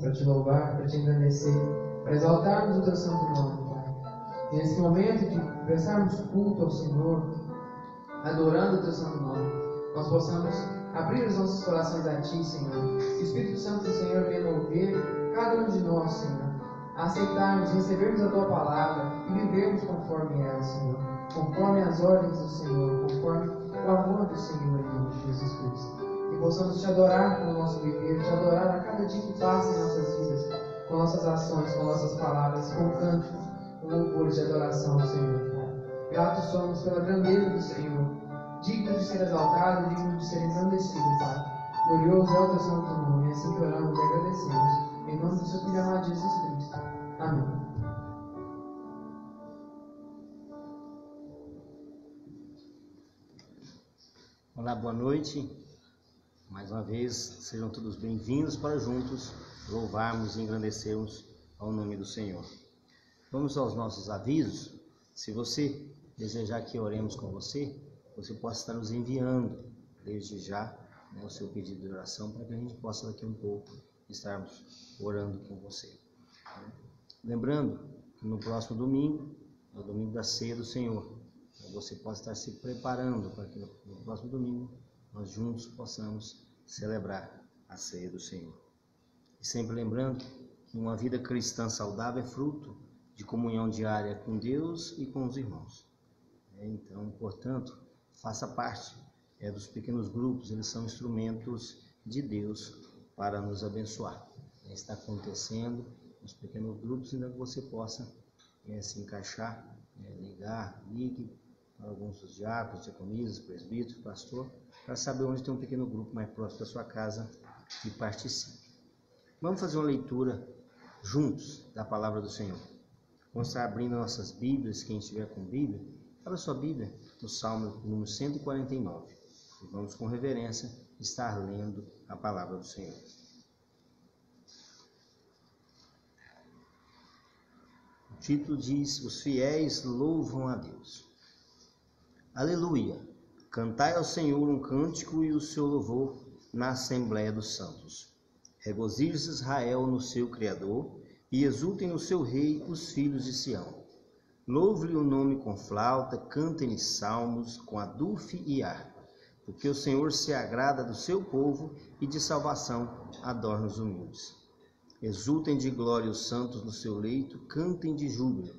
Para te louvar, para te engrandecer, para exaltarmos o teu santo nome, Pai. E nesse momento de prestarmos culto ao Senhor, adorando o teu santo nome, nós possamos abrir os nossos corações a Ti, Senhor. Que o Espírito Santo do Senhor venha mover cada um de nós, Senhor, a aceitarmos, recebermos a Tua palavra e vivermos conforme ela, Senhor, conforme as ordens do Senhor, conforme o amor do Senhor em Jesus Cristo. Que possamos te adorar com o nosso viver, te adorar a cada dia que passa em nossas vidas, com nossas ações, com nossas palavras, com canto, com louvores de adoração ao Senhor, Pai. Gratos somos pela grandeza do Senhor, digno de ser exaltado, digno de ser engrandecido, Pai. Glorioso é o teu santo nome, é assim que oramos e agradecemos. Em nome do seu Filho amado Jesus Cristo. Amém. Olá, boa noite. Mais uma vez, sejam todos bem-vindos para juntos louvarmos e engrandecermos ao nome do Senhor. Vamos aos nossos avisos. Se você desejar que oremos com você, você pode estar nos enviando desde já, o seu pedido de oração para que a gente possa daqui um pouco estarmos orando com você. Lembrando que no próximo domingo, no domingo da ceia do Senhor, você pode estar se preparando para que no próximo domingo nós juntos possamos celebrar a ceia do Senhor. E sempre lembrando que uma vida cristã saudável é fruto de comunhão diária com Deus e com os irmãos. Então, portanto, faça parte dos pequenos grupos, eles são instrumentos de Deus para nos abençoar. Está acontecendo nos pequenos grupos, ainda que você possa se encaixar, ligue para alguns dos diáconos, diaconisas, presbíteros, pastor, para saber onde tem um pequeno grupo mais próximo da sua casa e participe. Vamos fazer uma leitura juntos da palavra do Senhor. Vamos estar abrindo nossas Bíblias, quem estiver com Bíblia, abra sua Bíblia no Salmo número 149. E vamos com reverência estar lendo a palavra do Senhor. O título diz: Os fiéis louvam a Deus. Aleluia! Cantai ao Senhor um cântico e o seu louvor na Assembleia dos Santos. Regozije-se Israel no seu Criador e exultem no seu Rei os filhos de Sião. Louve-lhe o nome com flauta, cantem-lhe salmos com adufre e harpa, porque o Senhor se agrada do seu povo e de salvação adorna os humildes. Exultem de glória os santos no seu leito, cantem de júbilo.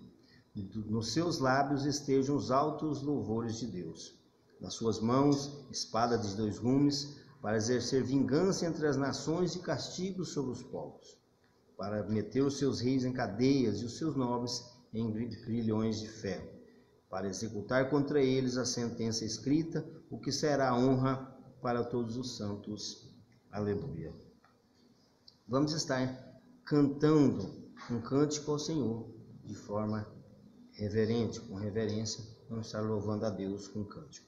Nos seus lábios estejam os altos louvores de Deus. Nas suas mãos, espada de 2 gumes, para exercer vingança entre as nações e castigo sobre os povos, para meter os seus reis em cadeias e os seus nobres em grilhões de ferro, para executar contra eles a sentença escrita, o que será honra para todos os santos. Aleluia. Vamos estar cantando um cântico ao Senhor de forma reverente, com reverência. Vamos estar louvando a Deus com cântico.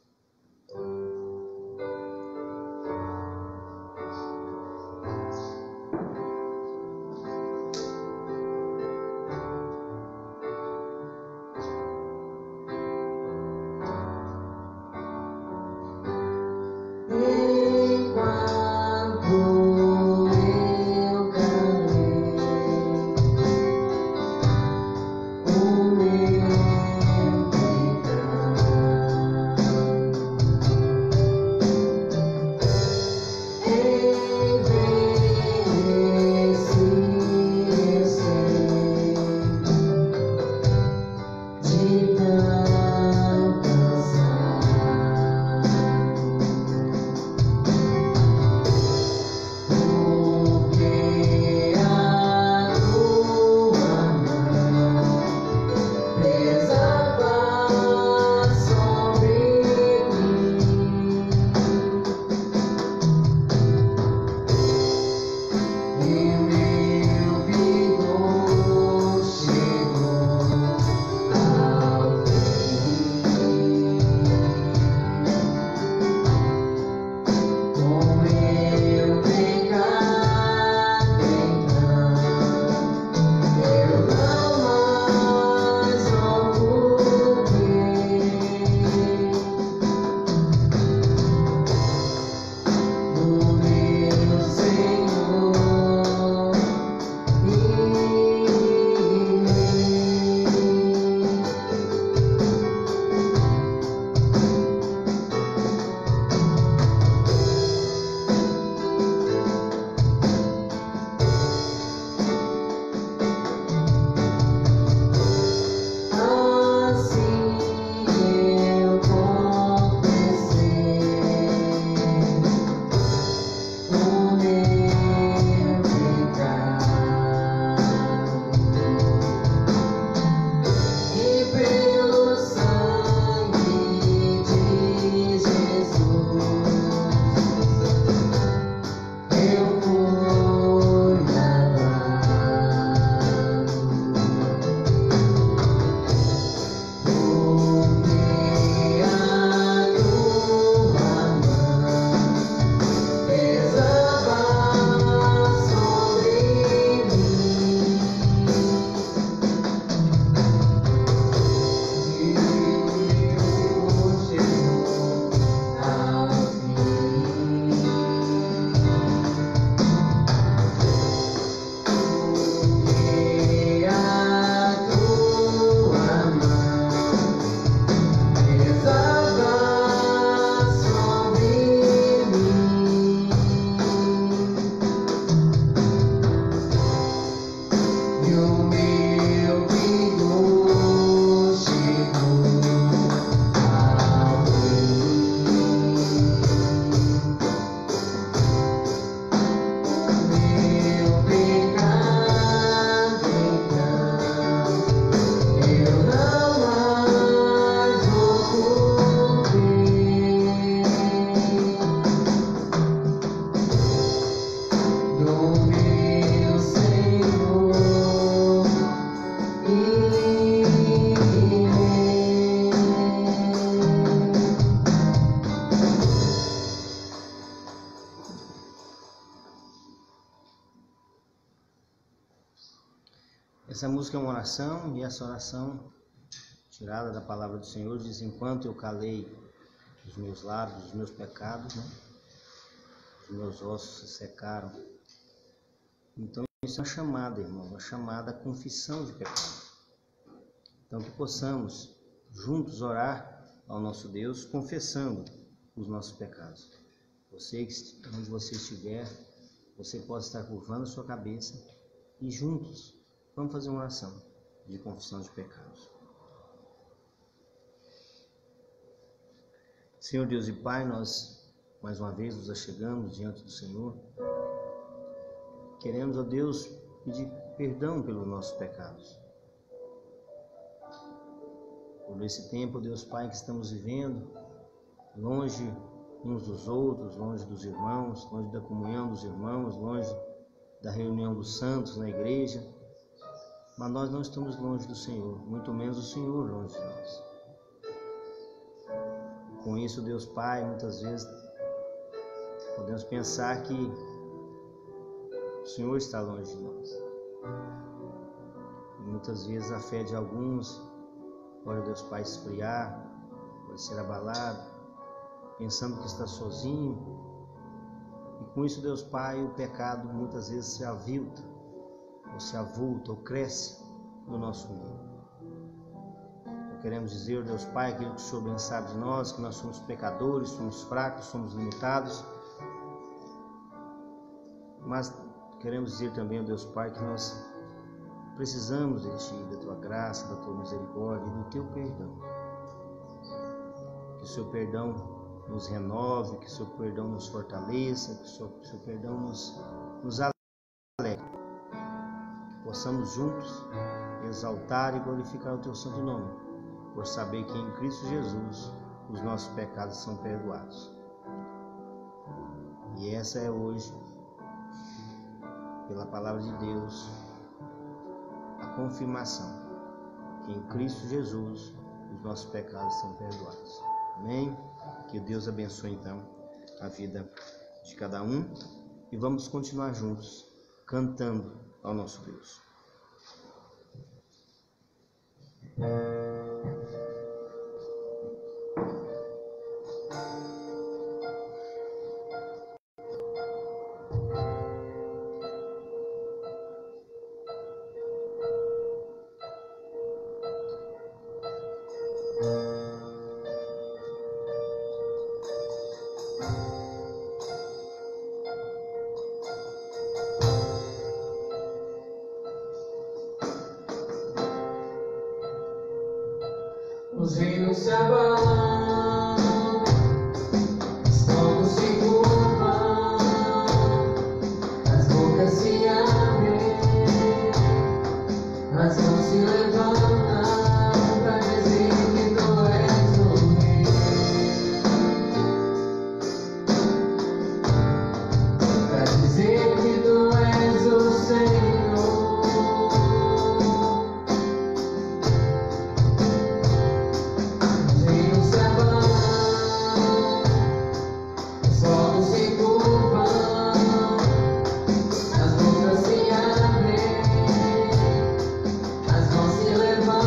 Essa música é uma oração, e essa oração, tirada da palavra do Senhor, diz: enquanto eu calei os meus lábios, os meus pecados, né? Os meus ossos se secaram. Então isso é uma chamada, irmão, uma chamada à confissão de pecado. Então que possamos juntos orar ao nosso Deus, confessando os nossos pecados. Você, onde você estiver, você pode estar curvando a sua cabeça e juntos vamos fazer uma oração de confissão de pecados. Senhor Deus e Pai, nós mais uma vez nos achegamos diante do Senhor. Queremos, ó Deus, pedir perdão pelos nossos pecados. Por esse tempo, Deus Pai, que estamos vivendo, longe uns dos outros, longe dos irmãos, longe da comunhão dos irmãos, longe da reunião dos santos na igreja. Mas nós não estamos longe do Senhor, muito menos o Senhor longe de nós. Com isso, Deus Pai, muitas vezes podemos pensar que o Senhor está longe de nós. E muitas vezes a fé de alguns pode, Deus Pai, esfriar, pode ser abalado, pensando que está sozinho. E com isso, Deus Pai, o pecado muitas vezes se avilta, ou se avulta, ou cresce no nosso meio. Queremos dizer, Deus Pai, aquilo que o Senhor bem sabe de nós, que nós somos pecadores, somos fracos, somos limitados. Mas queremos dizer também, Deus Pai, que nós precisamos de Ti, da Tua graça, da Tua misericórdia e do Teu perdão. Que o Seu perdão nos renove, que o Seu perdão nos fortaleça, que o Seu perdão nos alegre. Que possamos juntos exaltar e glorificar o Teu santo nome, por saber que em Cristo Jesus os nossos pecados são perdoados. E essa é hoje, pela palavra de Deus, a confirmação que em Cristo Jesus os nossos pecados são perdoados. Amém? Que Deus abençoe então a vida de cada um e vamos continuar juntos cantando ao nosso Deus. Os reinos se abalam, os povos se curvam, as bocas se abrem, as mãos se levantam para dizer que Tu és o Rei. Para dizer que Tu és o Senhor. As bocas se abrem, as mãos se levantam.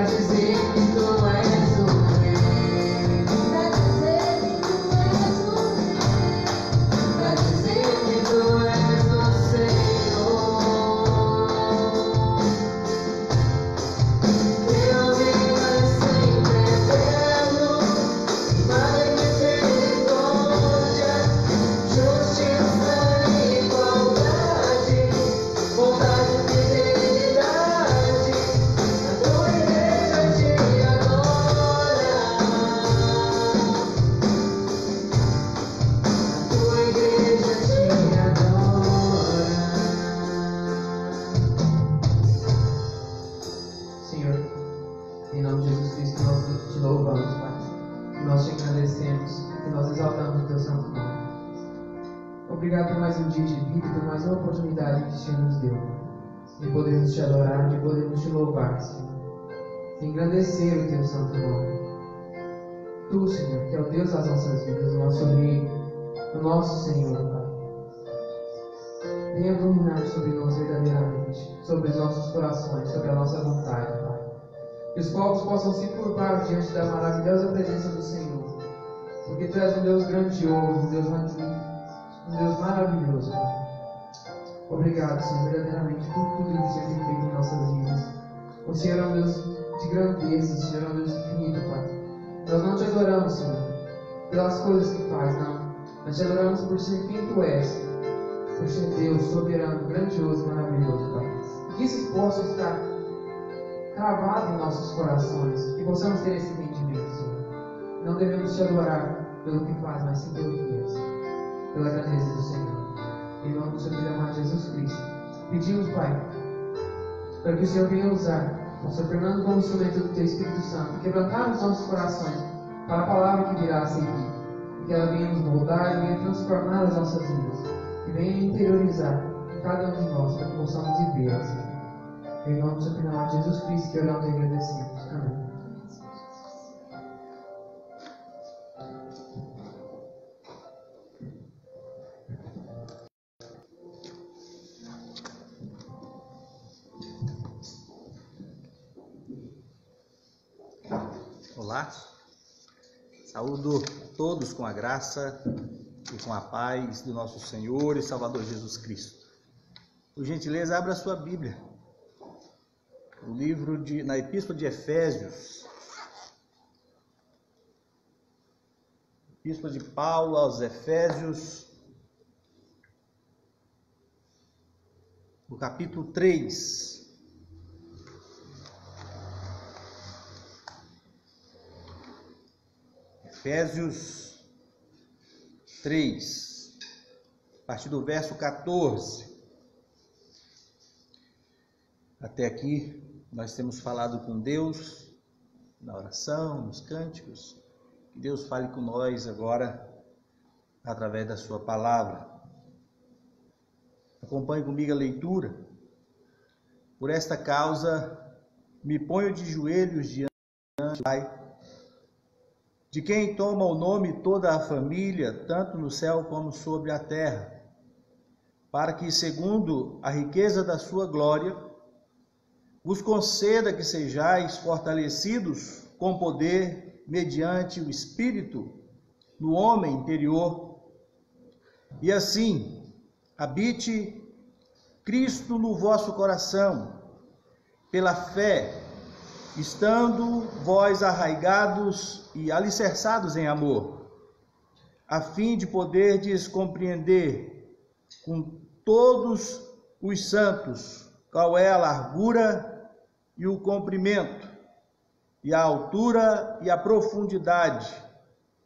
dizer que tu és o rei. Pra dizer que tu és o rei. Pra dizer que tu és o Senhor. Teu reino é sempre eterno, Pai de misericórdia, justiça e igualdade, bondade e fidelidade. A tua igreja te adora. A tua igreja te adora. Senhor, em nome de Jesus Cristo, nós te louvamos, Pai. Que nós te agradecemos, que nós exaltamos o teu santo nome. Obrigado por mais um dia de vida e por mais uma oportunidade que o Senhor nos deu de podermos te adorar, de podermos te louvar, Senhor, de engrandecer o teu santo nome. Tu, Senhor, que é o Deus das nossas vidas, o nosso Rei, o nosso Senhor, Pai. Venha dominar sobre nós verdadeiramente, sobre os nossos corações, sobre a nossa vontade, Pai. Que os povos possam se curvar diante da maravilhosa presença do Senhor, porque Tu és um Deus grandioso, um Deus magnífico, um Deus maravilhoso, Pai. Obrigado, Senhor, verdadeiramente por tudo que o Senhor tem feito em nossas vidas. O Senhor é um Deus de grandeza, o Senhor é um Deus infinito, Pai. Nós não te adoramos, Senhor, pelas coisas que faz, não. Nós te adoramos por ser quem Tu és, por ser Deus soberano, grandioso, maravilhoso, Pai. Que isso possa estar cravado em nossos corações, que possamos ter esse entendimento, Senhor. Não devemos te adorar pelo que faz, mas sim pelo que és, pela grandeza do Senhor. Em nome do Seu Filho amado Jesus Cristo, pedimos, Pai, para que o Senhor venha usar o Sr. Fernando como instrumento do Teu Espírito Santo, quebrantar os nossos corações para a palavra que virá a seguir, e que ela venha nos moldar e venha transformar as nossas vidas, e venha interiorizar cada um de nós, para que possamos viver assim. Em nome do Seu Filho amado Jesus Cristo, que oramos e agradecemos. Amém. Olá, saúdo todos com a graça e com a paz do nosso Senhor e Salvador Jesus Cristo. Por gentileza, abra a sua Bíblia, na Epístola de Efésios, Epístola de Paulo aos Efésios, no capítulo 3. Efésios 3, a partir do verso 14. Até aqui nós temos falado com Deus na oração, nos cânticos. Que Deus fale com nós agora através da sua palavra. Acompanhe comigo a leitura. Por esta causa me ponho de joelhos diante do Pai, de quem toma o nome toda a família, tanto no céu como sobre a terra, para que, segundo a riqueza da sua glória, vos conceda que sejais fortalecidos com poder mediante o Espírito no homem interior, e assim habite Cristo no vosso coração, pela fé, estando vós arraigados e alicerçados em amor, a fim de poderdes compreender com todos os santos qual é a largura e o comprimento, e a altura e a profundidade,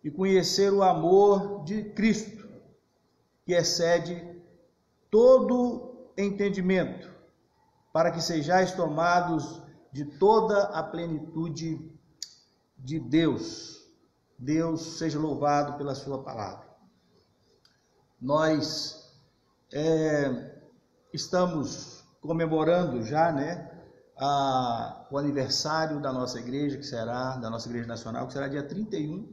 e conhecer o amor de Cristo, que excede todo entendimento, para que sejais tomados de toda a plenitude de Deus. Deus seja louvado pela sua palavra. Nós estamos comemorando já, o aniversário da nossa igreja, da nossa igreja nacional, que será dia 31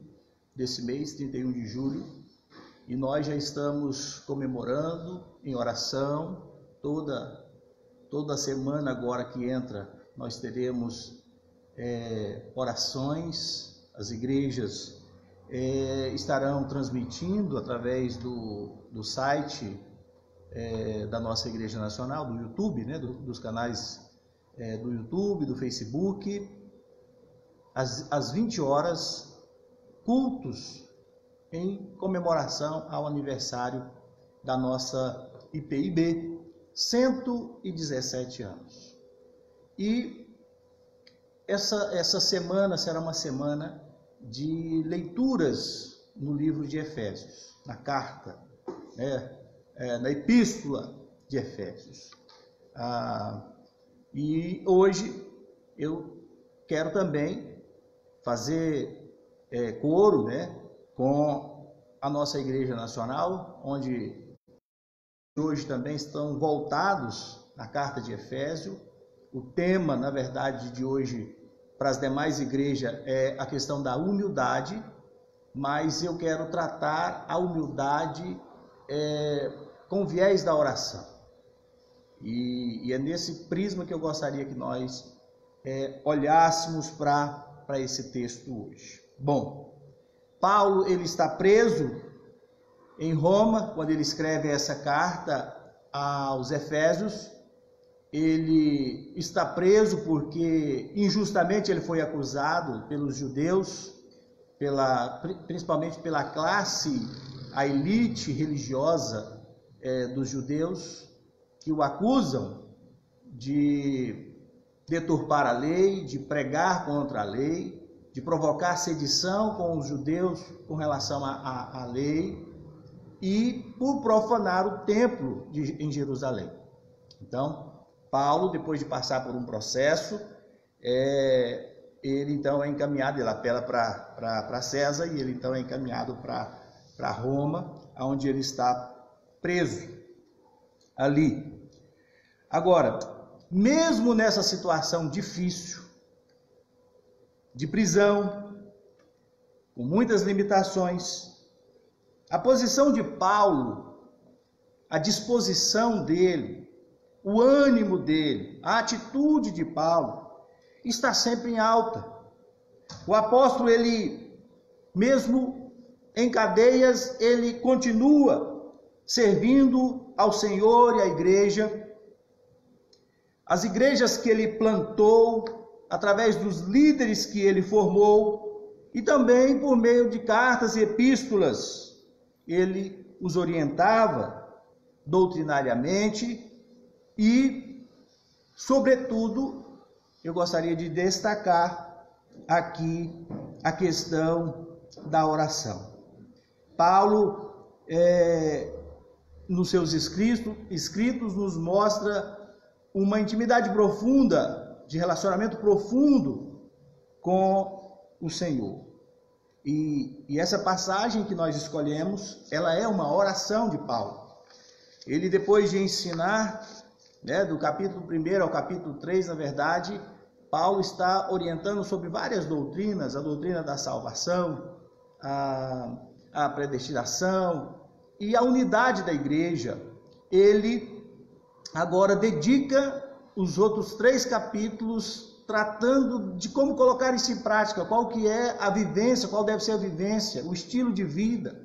desse mês, 31 de julho, e nós já estamos comemorando em oração toda semana agora que entra. Nós teremos orações. As igrejas estarão transmitindo através do site da nossa Igreja Nacional, do YouTube, né, dos canais do YouTube, do Facebook, às 20 horas, cultos em comemoração ao aniversário da nossa IPIB, 117 anos. E essa semana será uma semana de leituras no livro de Efésios, na carta, na epístola de Efésios. E hoje eu quero também fazer coro, né, com a nossa Igreja Nacional, onde hoje também estão voltados à carta de Efésios. O tema, na verdade, de hoje para as demais igrejas é a questão da humildade, mas eu quero tratar a humildade com viés da oração. E é nesse prisma que eu gostaria que nós olhássemos para esse texto hoje. Bom, Paulo ele está preso em Roma quando ele escreve essa carta aos Efésios. Ele está preso porque injustamente ele foi acusado pelos judeus, principalmente pela classe, a elite religiosa dos judeus, que o acusam de deturpar a lei, de pregar contra a lei, de provocar sedição com os judeus com relação à lei e por profanar o templo em Jerusalém. Então, Paulo, depois de passar por um processo, ele então é encaminhado, ele apela para César e ele então é encaminhado para Roma, onde ele está preso ali. Agora, mesmo nessa situação difícil, de prisão, com muitas limitações, a posição de Paulo, a disposição dele, o ânimo dele, a atitude de Paulo está sempre em alta. O apóstolo, ele, mesmo em cadeias, ele continua servindo ao Senhor e à igreja. As igrejas que ele plantou, através dos líderes que ele formou, e também por meio de cartas e epístolas, ele os orientava doutrinariamente e, sobretudo, eu gostaria de destacar aqui a questão da oração. Paulo, nos seus escritos, nos mostra uma intimidade profunda, de relacionamento profundo com o Senhor. E essa passagem que nós escolhemos, ela é uma oração de Paulo. Ele, depois de ensinar, do capítulo 1 ao capítulo 3, na verdade, Paulo está orientando sobre várias doutrinas, a doutrina da salvação, a predestinação e a unidade da igreja. Ele agora dedica os outros 3 capítulos tratando de como colocar isso em prática, qual que é a vivência, qual deve ser a vivência, o estilo de vida,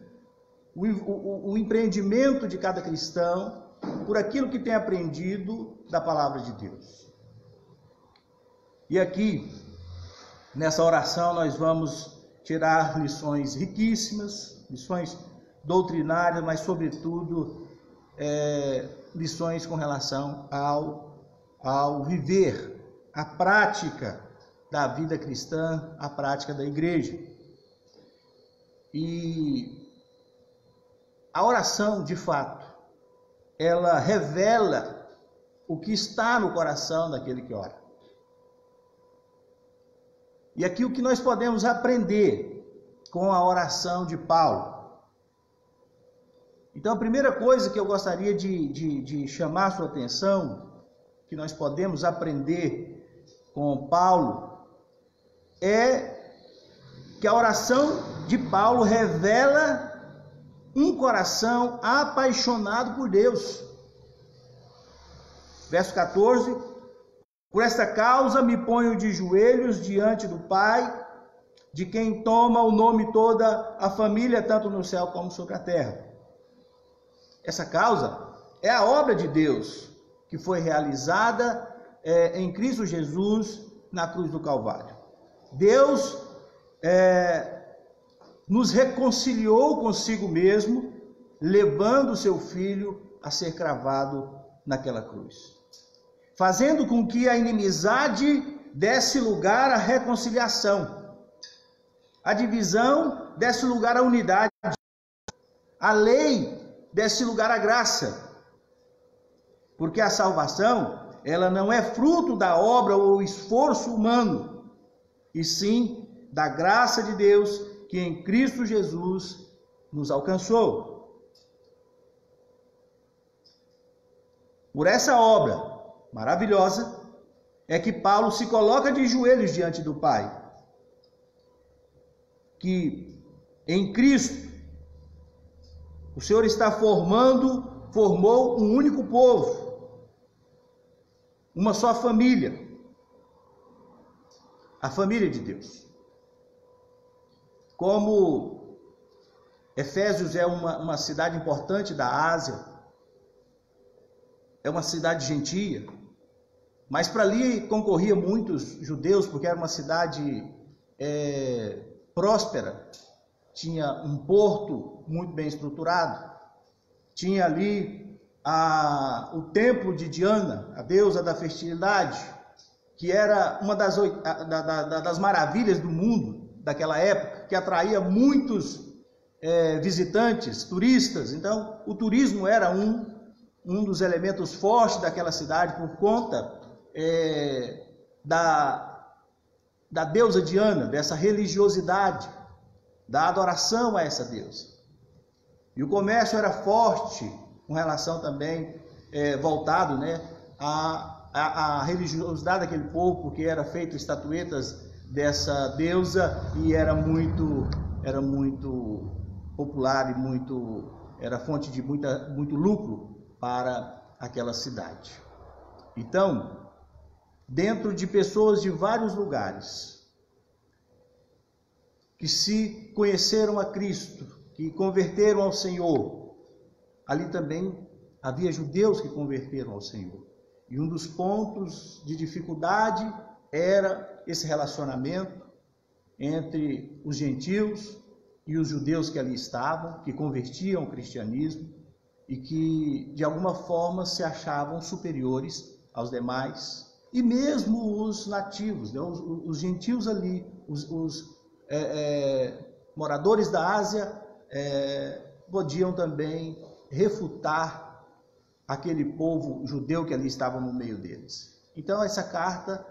o empreendimento de cada cristão por aquilo que tem aprendido da palavra de Deus. E aqui, nessa oração, nós vamos tirar lições riquíssimas, lições doutrinárias, mas sobretudo lições com relação ao viver, a prática da vida cristã, a prática da igreja. E a oração, de fato, ela revela o que está no coração daquele que ora. E aqui o que nós podemos aprender com a oração de Paulo. Então, a primeira coisa que eu gostaria de chamar a sua atenção, que nós podemos aprender com Paulo, é que a oração de Paulo revela um coração apaixonado por Deus. Verso 14, Por esta causa me ponho de joelhos diante do Pai, de quem toma o nome toda a família, tanto no céu como sobre a terra. Essa causa é a obra de Deus, que foi realizada em Cristo Jesus na cruz do Calvário. Deus nos reconciliou consigo mesmo, levando o seu Filho a ser cravado naquela cruz, fazendo com que a inimizade desse lugar à reconciliação, a divisão desse lugar à unidade, a lei desse lugar à graça, porque a salvação, ela não é fruto da obra ou esforço humano, e sim da graça de Deus que em Cristo Jesus nos alcançou. Por essa obra maravilhosa é que Paulo se coloca de joelhos diante do Pai, que em Cristo o Senhor formou um único povo, uma só família, a família de Deus. Como Efésios é uma cidade importante da Ásia, é uma cidade gentia, mas para ali concorria muitos judeus, porque era uma cidade próspera, tinha um porto muito bem estruturado, tinha ali o templo de Diana, a deusa da fertilidade, que era uma das maravilhas do mundo daquela época, que atraía muitos visitantes, turistas. Então, o turismo era um dos elementos fortes daquela cidade por conta da deusa Diana, dessa religiosidade, da adoração a essa deusa. E o comércio era forte, com relação também voltado, né, à religiosidade daquele povo, porque era feito estatuetas dessa deusa e era muito popular e era fonte de muito lucro para aquela cidade. Então, dentro de pessoas de vários lugares que se conheceram a Cristo, que converteram ao Senhor, ali também havia judeus que converteram ao Senhor. E um dos pontos de dificuldade era esse relacionamento entre os gentios e os judeus que ali estavam, que convertiam ao cristianismo e que de alguma forma se achavam superiores aos demais, e mesmo os nativos, né, os gentios ali, os moradores da Ásia, podiam também refutar aquele povo judeu que ali estava no meio deles. Então essa carta,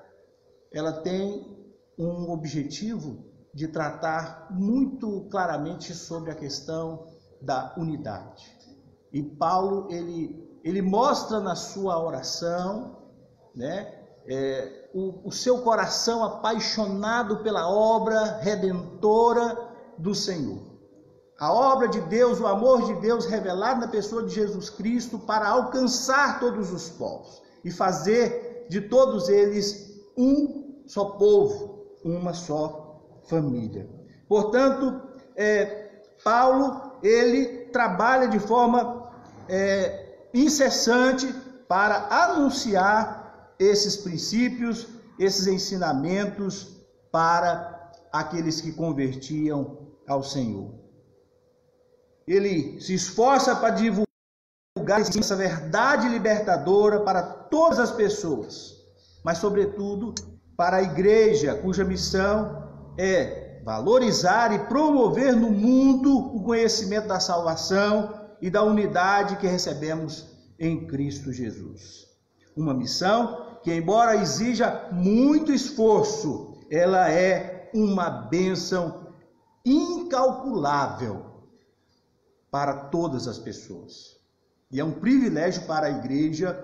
ela tem um objetivo de tratar muito claramente sobre a questão da unidade. E Paulo, ele mostra na sua oração, né, o seu coração apaixonado pela obra redentora do Senhor. A obra de Deus, o amor de Deus revelado na pessoa de Jesus Cristo para alcançar todos os povos e fazer de todos eles um só povo, uma só família. Portanto, Paulo, ele trabalha de forma incessante para anunciar esses princípios, esses ensinamentos para aqueles que convertiam ao Senhor. Ele se esforça para divulgar essa verdade libertadora para todas as pessoas, mas sobretudo para a igreja, cuja missão é valorizar e promover no mundo o conhecimento da salvação e da unidade que recebemos em Cristo Jesus. Uma missão que, embora exija muito esforço, ela é uma bênção incalculável para todas as pessoas. E é um privilégio para a igreja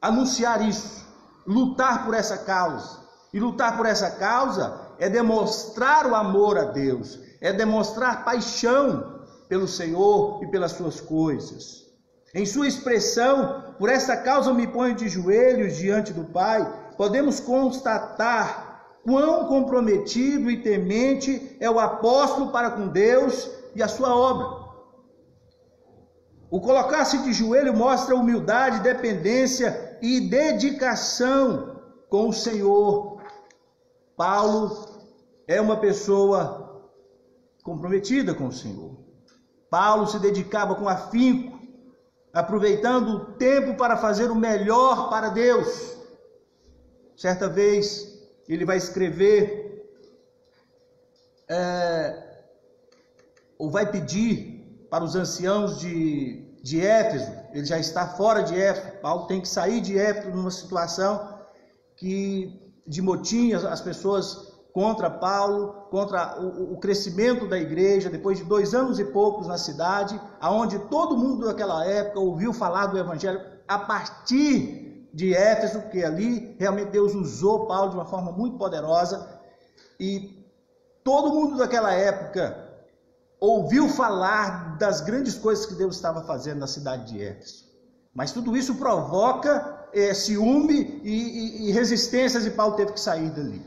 anunciar isso, lutar por essa causa. E lutar por essa causa é demonstrar o amor a Deus, é demonstrar paixão pelo Senhor e pelas suas coisas. Em sua expressão, por esta causa me ponho de joelhos diante do Pai, podemos constatar quão comprometido e temente é o apóstolo para com Deus e a sua obra. O colocar-se de joelho mostra humildade, dependência e dedicação com o Senhor. Paulo é uma pessoa comprometida com o Senhor. Paulo se dedicava com afinco, aproveitando o tempo para fazer o melhor para Deus. Certa vez, ele vai escrever, ou vai pedir para os anciãos de Éfeso. Ele já está fora de Éfeso. Paulo tem que sair de Éfeso numa situação de motim, as pessoas contra Paulo, contra o crescimento da igreja, depois de 2 anos e poucos na cidade, aonde todo mundo daquela época ouviu falar do evangelho a partir de Éfeso, porque ali realmente Deus usou Paulo de uma forma muito poderosa, e todo mundo daquela época ouviu falar das grandes coisas que Deus estava fazendo na cidade de Éfeso. Mas tudo isso provoca ciúme e resistências, e Paulo teve que sair dali.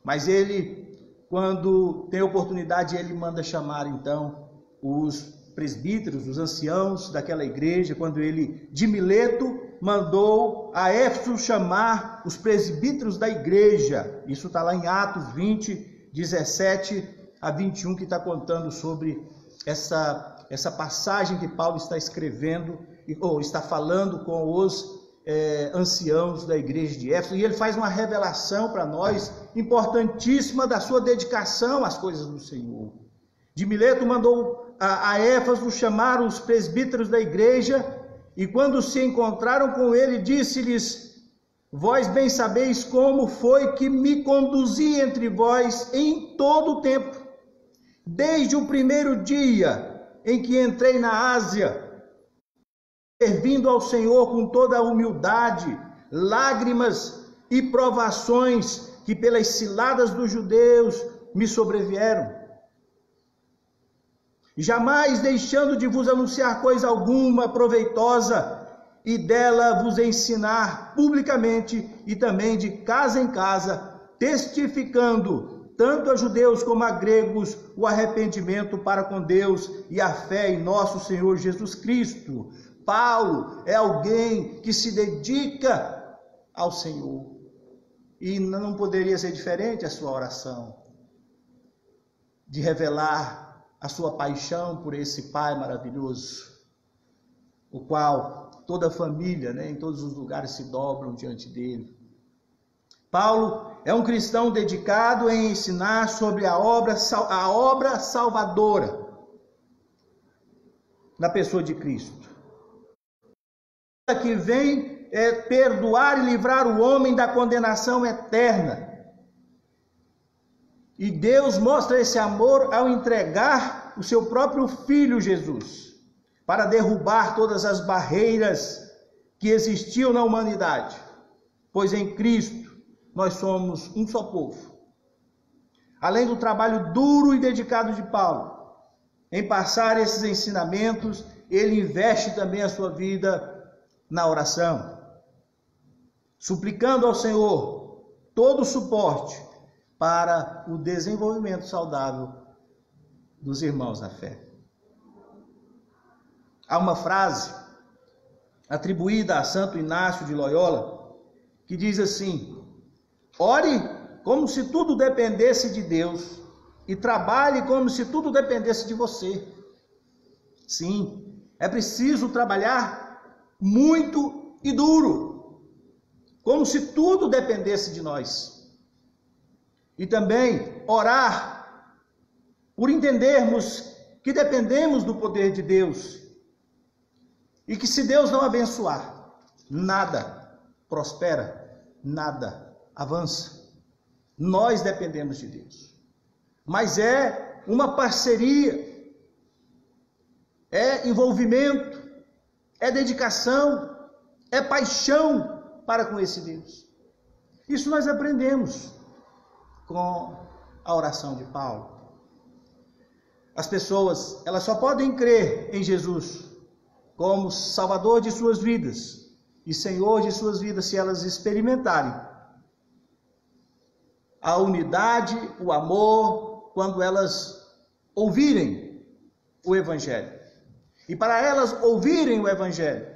Mas ele, quando tem oportunidade, ele manda chamar então os presbíteros, os anciãos daquela igreja, quando ele, de Mileto, mandou a Éfeso chamar os presbíteros da igreja. Isso está lá em Atos 20, 17 a 21, que está contando sobre essa passagem que Paulo está escrevendo, ou está falando com os anciãos da igreja de Éfeso, e ele faz uma revelação para nós importantíssima da sua dedicação às coisas do Senhor. De Mileto mandou a Éfeso chamar os presbíteros da igreja, e quando se encontraram com ele, disse-lhes: vós bem sabeis como foi que me conduzi entre vós em todo o tempo, desde o primeiro dia em que entrei na Ásia, servindo ao Senhor com toda a humildade, lágrimas e provações que pelas ciladas dos judeus me sobrevieram. Jamais deixando de vos anunciar coisa alguma proveitosa, e dela vos ensinar publicamente e também de casa em casa, testificando tanto a judeus como a gregos o arrependimento para com Deus e a fé em nosso Senhor Jesus Cristo. Paulo é alguém que se dedica ao Senhor, e não poderia ser diferente a sua oração, de revelar a sua paixão por esse Pai maravilhoso, o qual toda a família, em todos os lugares se dobram diante dele. Paulo é um cristão dedicado em ensinar sobre a obra salvadora na pessoa de Cristo, que vem perdoar e livrar o homem da condenação eterna. E Deus mostra esse amor ao entregar o seu próprio Filho Jesus, para derrubar todas as barreiras que existiam na humanidade, pois em Cristo nós somos um só povo. Além do trabalho duro e dedicado de Paulo em passar esses ensinamentos, ele investe também a sua vida na oração, suplicando ao Senhor todo o suporte para o desenvolvimento saudável dos irmãos na fé. Há uma frase atribuída a Santo Inácio de Loyola que diz assim: ore como se tudo dependesse de Deus e trabalhe como se tudo dependesse de você. Sim, é preciso trabalhar muito e duro, como se tudo dependesse de nós. E também orar por entendermos que dependemos do poder de Deus, e que se Deus não abençoar, nada prospera, nada avança. Nós dependemos de Deus, mas é uma parceria, é envolvimento, é dedicação, é paixão para com esse Deus. Isso nós aprendemos com a oração de Paulo. As pessoas, elas só podem crer em Jesus como Salvador de suas vidas e Senhor de suas vidas, se elas experimentarem a unidade, o amor, quando elas ouvirem o Evangelho. E para elas ouvirem o Evangelho,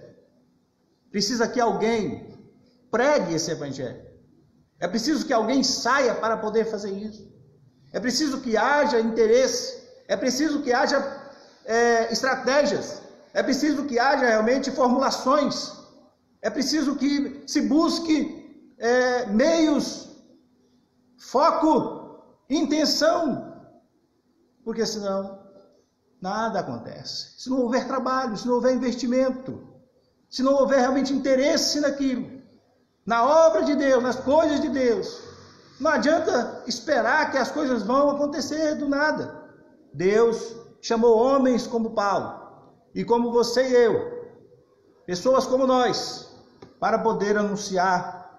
precisa que alguém pregue esse Evangelho. É preciso que alguém saia para poder fazer isso. É preciso que haja interesse. É preciso que haja estratégias. É preciso que haja realmente formulações. É preciso que se busque meios, foco, intenção. Porque senão nada acontece. Se não houver trabalho, se não houver investimento, se não houver realmente interesse naquilo, na obra de Deus, nas coisas de Deus, não adianta esperar que as coisas vão acontecer do nada. Deus chamou homens como Paulo, e como você e eu, pessoas como nós, para poder anunciar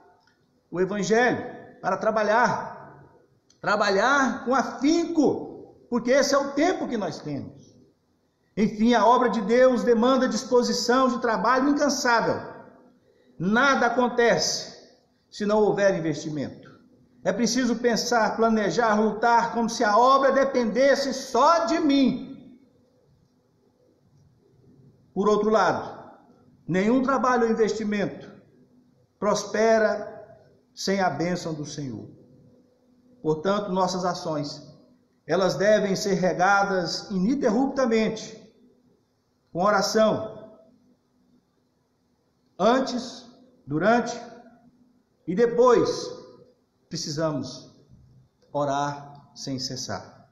o Evangelho, para trabalhar com afinco, porque esse é o tempo que nós temos. Enfim, a obra de Deus demanda disposição de trabalho incansável. Nada acontece se não houver investimento. É preciso pensar, planejar, lutar como se a obra dependesse só de mim. Por outro lado, nenhum trabalho ou investimento prospera sem a bênção do Senhor. Portanto, nossas ações, elas devem ser regadas ininterruptamente com oração, antes, durante e depois. Precisamos orar sem cessar.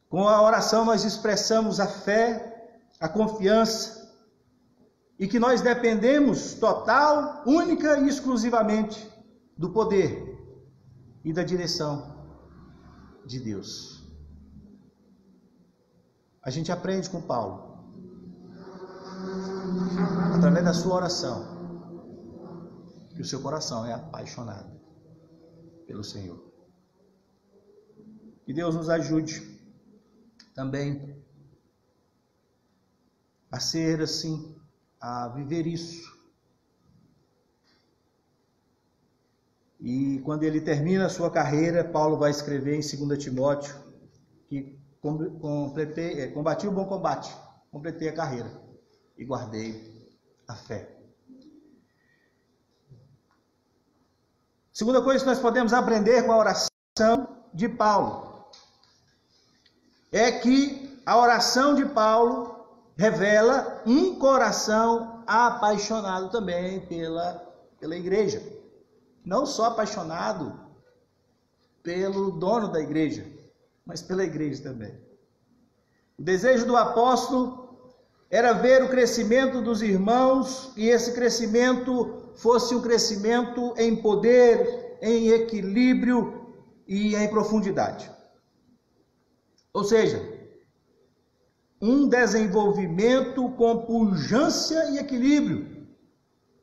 Com a oração nós expressamos a fé, a confiança e que nós dependemos total, única e exclusivamente do poder e da direção de Deus. A gente aprende com Paulo, através da sua oração, que o seu coração é apaixonado pelo Senhor. Que Deus nos ajude também a ser assim, a viver isso. E quando ele termina a sua carreira, Paulo vai escrever em 2 Timóteo que combati o bom combate, completei a carreira e guardei a fé. Segunda coisa que nós podemos aprender com a oração de Paulo é que a oração de Paulo revela um coração apaixonado também pela igreja. Não só apaixonado pelo dono da igreja, mas pela igreja também. O desejo do apóstolo era ver o crescimento dos irmãos e esse crescimento fosse um crescimento em poder, em equilíbrio e em profundidade. Ou seja, um desenvolvimento com pujança e equilíbrio.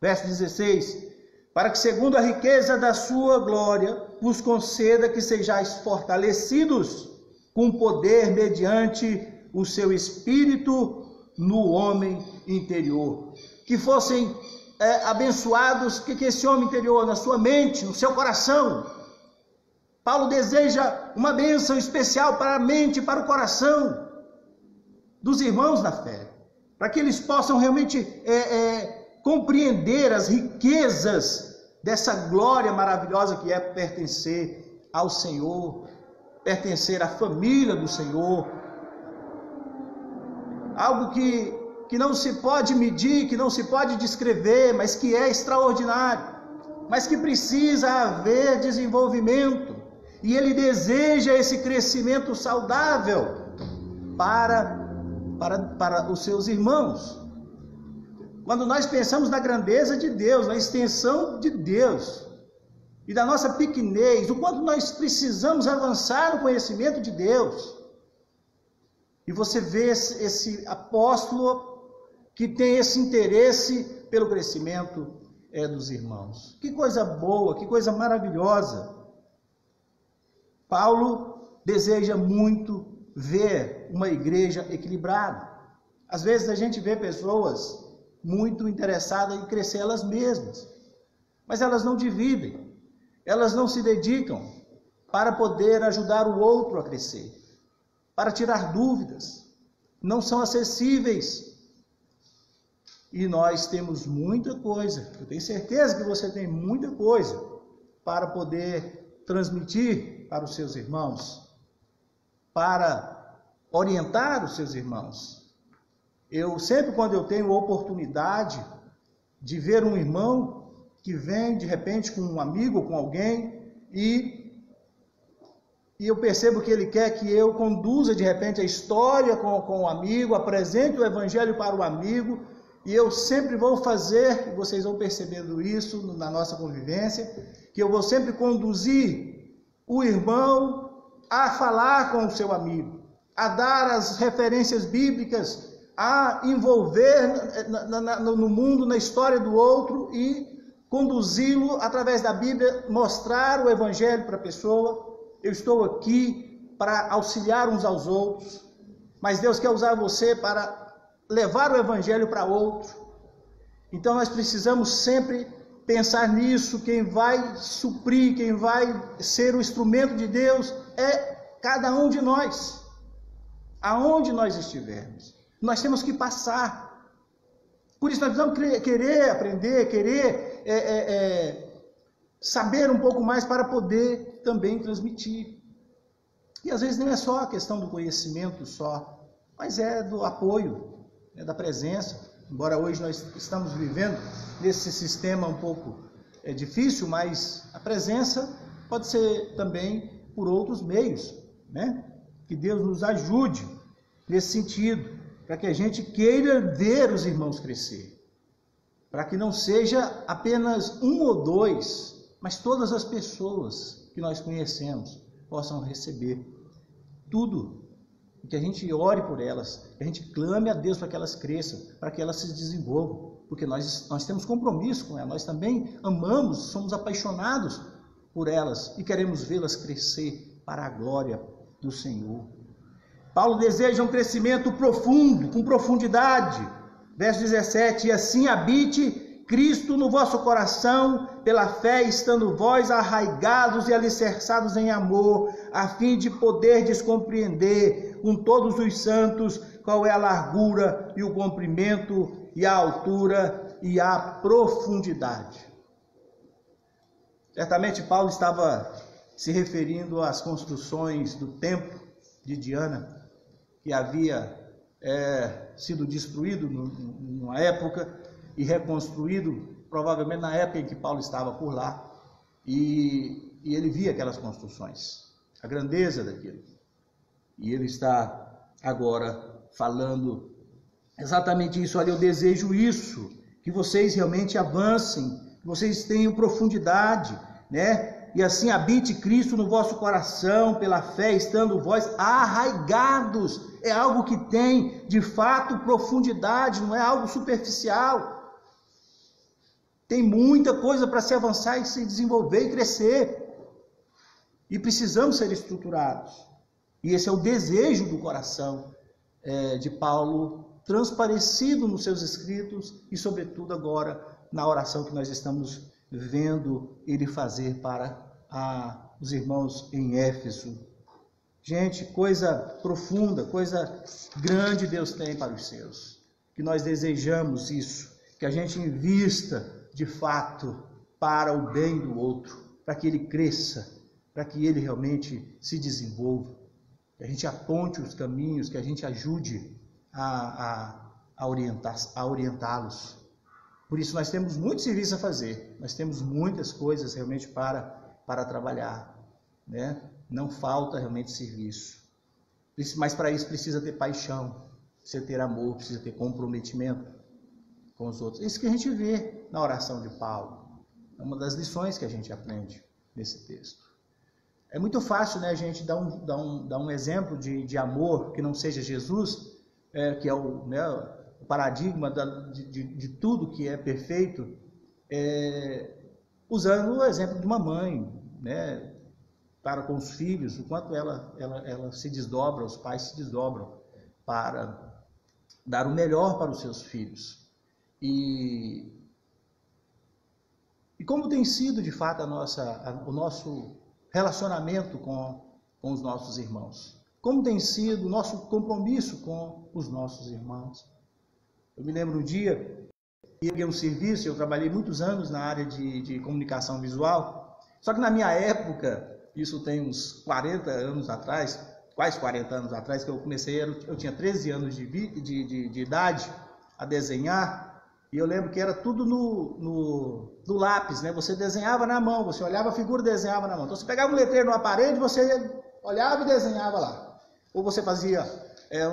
Verso 16: para que segundo a riqueza da sua glória vos conceda que sejais fortalecidos com poder mediante o seu Espírito no homem interior. Que fossem abençoados, que esse homem interior, na sua mente, no seu coração. Paulo deseja uma bênção especial para a mente, para o coração dos irmãos na fé, para que eles possam realmente compreender as riquezas dessa glória maravilhosa que é pertencer ao Senhor, pertencer à família do Senhor. Algo que não se pode medir, que não se pode descrever, mas que é extraordinário, mas que precisa haver desenvolvimento, e ele deseja esse crescimento saudável para os seus irmãos. Quando nós pensamos na grandeza de Deus, na extensão de Deus, e da nossa pequenez, o quanto nós precisamos avançar no conhecimento de Deus, e você vê esse apóstolo que tem esse interesse pelo crescimento dos irmãos. Que coisa boa, que coisa maravilhosa. Paulo deseja muito ver uma igreja equilibrada, Às vezes a gente vê pessoas muito interessadas em crescer elas mesmas, mas elas não dividem, elas não se dedicam para poder ajudar o outro a crescer, para tirar dúvidas, não são acessíveis. E nós temos muita coisa, eu tenho certeza que você tem muita coisa para poder transmitir para os seus irmãos, para orientar os seus irmãos. Eu sempre, quando eu tenho oportunidade de ver um irmão que vem de repente com um amigo, com alguém, e eu percebo que ele quer que eu conduza de repente a história com o amigo, apresente o evangelho para o amigo, e eu sempre vou fazer, e vocês vão percebendo isso na nossa convivência, que eu vou sempre conduzir o irmão a falar com o seu amigo, a dar as referências bíblicas, a envolver no mundo, na história do outro e conduzi-lo através da Bíblia, mostrar o evangelho para a pessoa. Eu estou aqui para auxiliar uns aos outros, mas Deus quer usar você para levar o evangelho para outro. Então nós precisamos sempre pensar nisso. Quem vai suprir, quem vai ser o instrumento de Deus é cada um de nós, aonde nós estivermos. Nós temos que passar. Por isso nós precisamos querer aprender, saber um pouco mais para poder também transmitir. E às vezes não é só a questão do conhecimento só, mas é do apoio, da presença. Embora hoje nós estamos vivendo nesse sistema um pouco difícil, mas a presença pode ser também por outros meios, né? Que Deus nos ajude nesse sentido, para que a gente queira ver os irmãos crescer, para que não seja apenas um ou dois, mas todas as pessoas que nós conhecemos possam receber tudo, que a gente ore por elas, que a gente clame a Deus para que elas cresçam, para que elas se desenvolvam, porque nós temos compromisso com elas, nós também amamos, somos apaixonados por elas e queremos vê-las crescer para a glória do Senhor. Paulo deseja um crescimento profundo, com profundidade. Verso 17, e assim habite Cristo no vosso coração, pela fé, estando vós arraigados e alicerçados em amor, a fim de poderdes compreender com todos os santos qual é a largura e o comprimento e a altura e a profundidade. Certamente Paulo estava se referindo às construções do templo de Diana, que havia sido destruído numa época e reconstruído provavelmente na época em que Paulo estava por lá, e ele via aquelas construções, a grandeza daquilo, e ele está agora falando exatamente isso. Olha, eu desejo isso, que vocês realmente avancem, que vocês tenham profundidade, né? E assim habite Cristo no vosso coração, pela fé, estando vós arraigados. É algo que tem, de fato, profundidade, não é algo superficial. Tem muita coisa para se avançar e se desenvolver e crescer. E precisamos ser estruturados. E esse é o desejo do coração de Paulo, transparecido nos seus escritos e, sobretudo, agora na oração que nós estamos vendo ele fazer para os irmãos em Éfeso. Gente, coisa profunda, coisa grande Deus tem para os seus. Que nós desejamos isso, que a gente invista de fato para o bem do outro, para que ele cresça, para que ele realmente se desenvolva, que a gente aponte os caminhos, que a gente ajude a orientá-los. Por isso nós temos muito serviço a fazer, nós temos muitas coisas realmente para trabalhar, né? Não falta realmente serviço, mas para isso precisa ter paixão, precisa ter amor, precisa ter comprometimento com os outros. Isso que a gente vê na oração de Paulo, é uma das lições que a gente aprende nesse texto. É muito fácil, né, a gente dar um exemplo de amor que não seja Jesus, que é o paradigma de tudo que é perfeito, usando o exemplo de uma mãe, né, para com os filhos, o quanto ela se desdobra, os pais se desdobram para dar o melhor para os seus filhos. E como tem sido, de fato, o nosso relacionamento com os nossos irmãos? Como tem sido o nosso compromisso com os nossos irmãos? Eu me lembro um dia, eu peguei um serviço, eu trabalhei muitos anos na área de comunicação visual, só que na minha época, isso tem uns 40 anos atrás, quase 40 anos atrás, que eu comecei, eu tinha 13 anos de idade a desenhar, e eu lembro que era tudo no lápis, né? Você desenhava na mão, você olhava a figura e desenhava na mão. Então você pegava um letreiro numa parede, você olhava e desenhava lá. Ou você fazia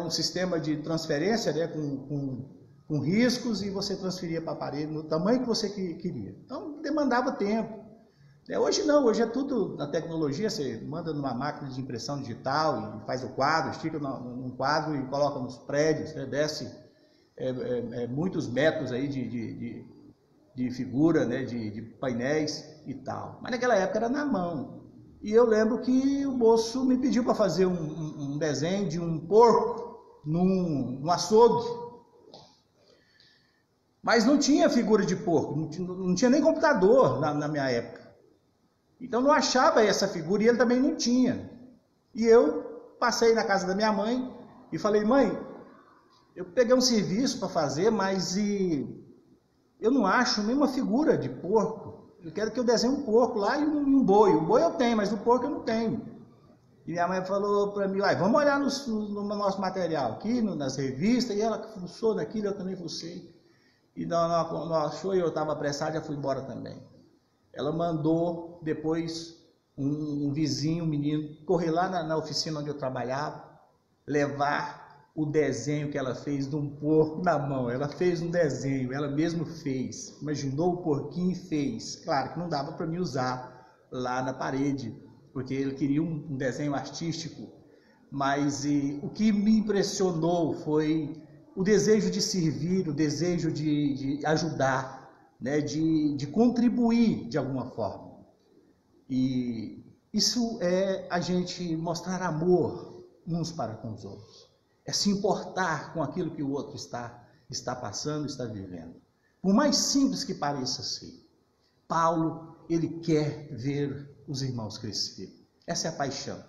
um sistema de transferência, né? com riscos, e você transferia para a parede no tamanho que você queria. Então demandava tempo. Hoje não, hoje é tudo na tecnologia, você manda numa máquina de impressão digital e faz o quadro, estica num quadro e coloca nos prédios, né? Desce muitos metros aí de figura, né? de painéis e tal. Mas naquela época era na mão. E eu lembro que o moço me pediu para fazer um desenho de um porco num açougue. Mas não tinha figura de porco, não tinha nem computador na minha época. Então não achava essa figura e ele também não tinha. E eu passei na casa da minha mãe e falei: mãe, eu peguei um serviço para fazer, mas eu não acho nenhuma figura de porco. Eu quero que eu desenhe um porco lá e um boi. O boi eu tenho, mas o porco eu não tenho. E minha mãe falou para mim: vamos olhar no nosso material aqui, nas revistas. E ela fuçou naquilo, eu também fucei. E não achou, e eu estava apressado, já fui embora também. Ela mandou depois um vizinho, um menino, correr lá na oficina onde eu trabalhava, levar o desenho que ela fez de um porco na mão. Ela fez um desenho, ela mesma fez, imaginou o porquinho e fez. Claro que não dava para mim usar lá na parede, porque ele queria um desenho artístico, mas o que me impressionou foi o desejo de servir, o desejo de ajudar, né? de contribuir de alguma forma. E isso é a gente mostrar amor uns para com os outros. É se importar com aquilo que o outro está passando, está vivendo. Por mais simples que pareça ser, Paulo, ele quer ver os irmãos crescer. Essa é a paixão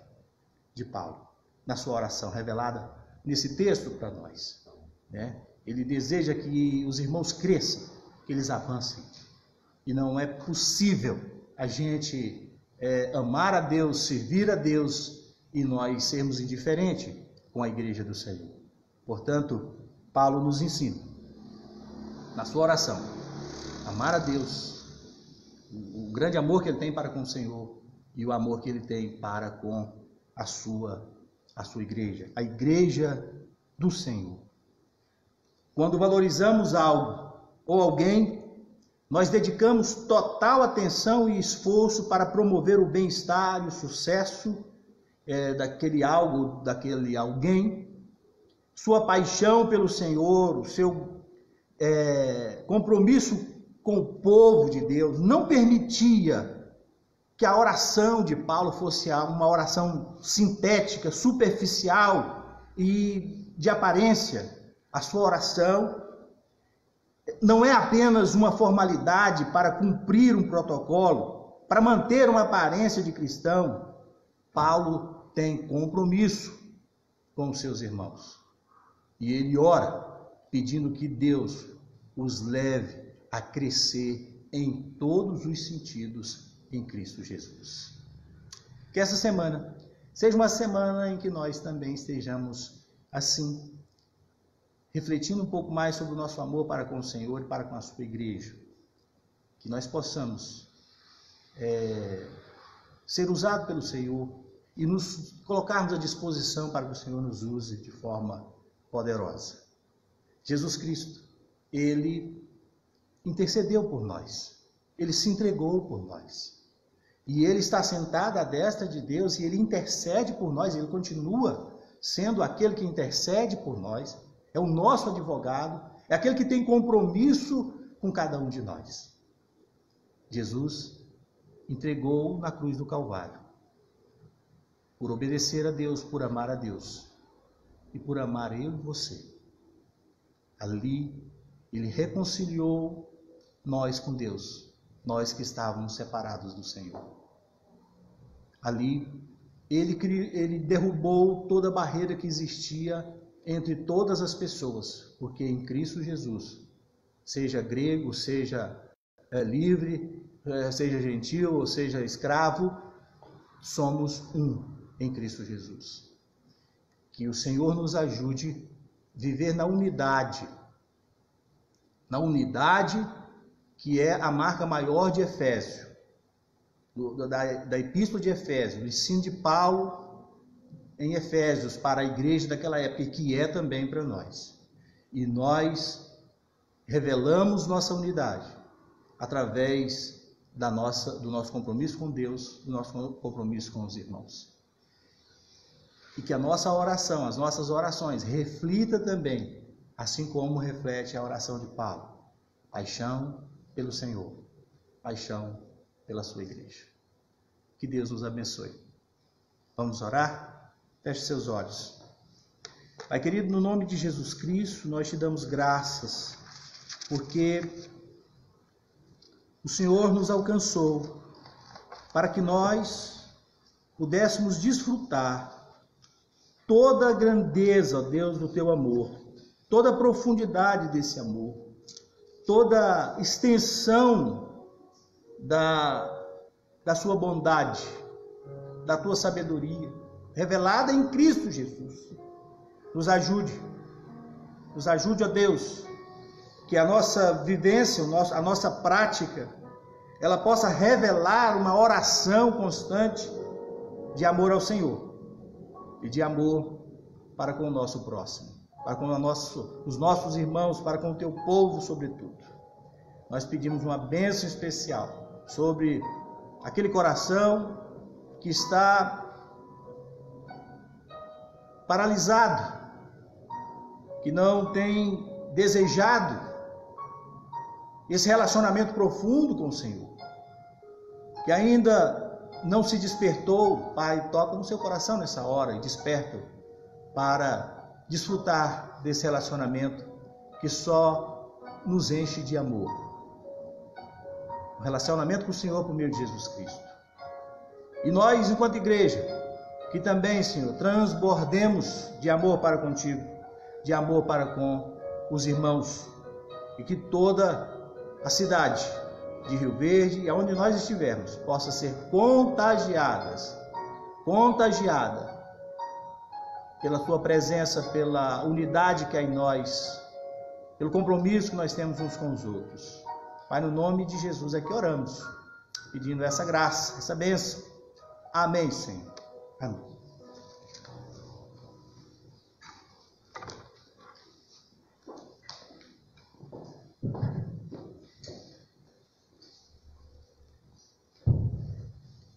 de Paulo, na sua oração revelada nesse texto para nós. Né? Ele deseja que os irmãos cresçam, que eles avancem. E não é possível a gente amar a Deus, servir a Deus e nós sermos indiferentes com a igreja do Senhor. Portanto, Paulo nos ensina, na sua oração, amar a Deus, o grande amor que ele tem para com o Senhor e o amor que ele tem para com a sua igreja, a igreja do Senhor. Quando valorizamos algo ou alguém, nós dedicamos total atenção e esforço para promover o bem-estar e o sucesso daquele algo, daquele alguém. Sua paixão pelo Senhor, o seu compromisso com o povo de Deus não permitia que a oração de Paulo fosse uma oração sintética, superficial e de aparência. A sua oração não é apenas uma formalidade para cumprir um protocolo, para manter uma aparência de cristão. Paulo tem compromisso com os seus irmãos. E ele ora pedindo que Deus os leve a crescer em todos os sentidos em Cristo Jesus. Que essa semana seja uma semana em que nós também estejamos assim, refletindo um pouco mais sobre o nosso amor para com o Senhor e para com a sua igreja. Que nós possamos ser usados pelo Senhor e nos colocarmos à disposição para que o Senhor nos use de forma poderosa. Jesus Cristo, Ele intercedeu por nós, Ele se entregou por nós. E Ele está sentado à destra de Deus e Ele intercede por nós, Ele continua sendo aquele que intercede por nós, é o nosso advogado, é aquele que tem compromisso com cada um de nós. Jesus entregou na cruz do Calvário, por obedecer a Deus, por amar a Deus e por amar eu e você. Ali ele reconciliou nós com Deus, nós que estávamos separados do Senhor. Ali ele derrubou toda a barreira que existia entre todas as pessoas, porque em Cristo Jesus, seja grego, seja livre, seja gentil ou seja escravo, somos um em Cristo Jesus. Que o Senhor nos ajude a viver na unidade que é a marca maior de Efésio, da Epístola de Efésios, o ensino de Paulo em Efésios para a igreja daquela época, que é também para nós. E nós revelamos nossa unidade através do nosso compromisso com Deus, do nosso compromisso com os irmãos. E que a nossa oração, as nossas orações, reflita também, assim como reflete a oração de Paulo, paixão pelo Senhor, paixão pela sua igreja. Que Deus nos abençoe. Vamos orar? Feche seus olhos. Pai querido, no nome de Jesus Cristo, nós te damos graças, porque o Senhor nos alcançou para que nós pudéssemos desfrutar toda a grandeza, ó Deus, do teu amor, toda a profundidade desse amor, toda a extensão da sua bondade, da tua sabedoria, revelada em Cristo Jesus. Nos ajude, ó Deus, que a nossa vivência, a nossa prática, ela possa revelar uma oração constante de amor ao Senhor e de amor para com o nosso próximo, para com os nossos irmãos, para com o teu povo, sobretudo. Nós pedimos uma bênção especial sobre aquele coração que está paralisado, que não tem desejado esse relacionamento profundo com o Senhor, que ainda não se despertou. Pai, toca no seu coração nessa hora e desperta para desfrutar desse relacionamento que só nos enche de amor. O relacionamento com o Senhor por meio de Jesus Cristo. E nós, enquanto igreja, que também, Senhor, transbordemos de amor para contigo, de amor para com os irmãos, e que toda a cidade de Rio Verde e aonde nós estivermos possa ser contagiada pela tua presença, pela unidade que há em nós, pelo compromisso que nós temos uns com os outros. Pai, no nome de Jesus é que oramos, pedindo essa graça, essa bênção. Amém, Senhor. Amém.